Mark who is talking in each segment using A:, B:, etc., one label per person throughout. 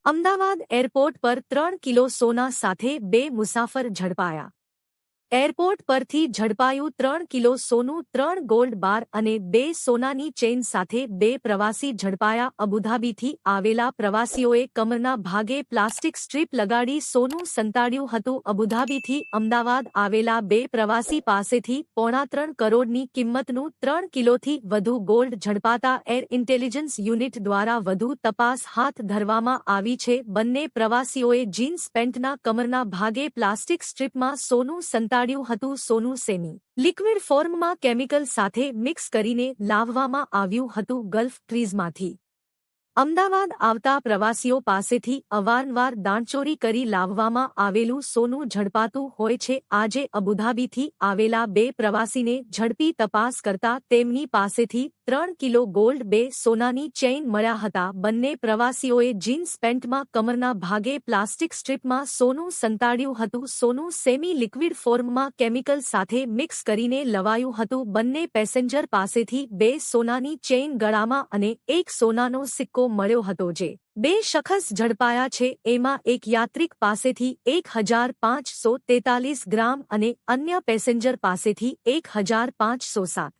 A: Ahmedabad airport પર 3 kilo સોના સાથે 2 મુસાફર ઝડપાયા। એરપોર્ટ પરથી ઝડપાયું 3 કિલો સોનું, 3 ગોલ્ડ બાર અને 2 સોનાની ચેઇન સાથે 2 પ્રવાસી ઝડપાયા। અબુધાબીથી આવેલા પ્રવાસીઓએ કમરના ભાગે પ્લાસ્ટિક સ્ટ્રીપ લગાડી સોનું સંતાડ્યું હતું। અબુધાબીથી અમદાવાદ આવેલા 2 પ્રવાસી પાસેથી 3.25 કરોડની કિંમતનું 3 કિલોથી વધુ ગોલ્ડ ઝડપાતા એર ઇન્ટેલિજન્સ યુનિટ દ્વારા વધુ તપાસ હાથ ધરવામાં આવી છે। બંને પ્રવાસીઓએ જીન્સ પેન્ટના કમરના ભાગે પ્લાસ્ટિક સ્ટ્રીપમાં સોનું સંતાડ્યું હતું। સોનું સેમી લિક્વિડ ફોર્મમાં કેમિકલ સાથે મિક્સ કરીને લાવવામાં આવ્યું હતું ગલ્ફ ક્રીઝમાંથી। અમદાવાદ આવતા પ્રવાસીઓ પાસેથી અવારનવાર દાણચોરી કરી લાવવામાં આવેલું સોનું ઝડપાતું હોય છે। આજે અબુધાબીથી આવેલા 2 પ્રવાસીને ઝડપી તપાસ કરતા તેમની પાસેથી 3 કિલો ગોલ્ડ, 2 સોનાની ચેઇન મળ્યા હતા। બંને પ્રવાસીઓએ જીન્સ પેન્ટમાં કમરના ભાગે પ્લાસ્ટિક સ્ટ્રીપમાં સોનું સંતાડ્યું હતું। સોનું સેમી લિક્વિડ ફોર્મમાં કેમિકલ સાથે મિક્સ કરીને લવાયું હતું। બંને પેસેન્જર પાસેથી 2 સોનાની ચેઇન ગળામાં અને 1 સોનાનો સિક્કો મળ્યો હતો। જે 2 શખ્સ ઝડપાયા છે એમાં એક યાત્રિક પાસેથી 1543 ગ્રામ અને અન્ય પેસેન્જર પાસેથી 1507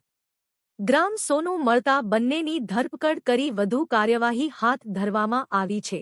A: ગ્રામ સોનું મળતા બંનેની ધરપકડ કરી વધુ કાર્યવાહી હાથ ધરવામાં આવી છે।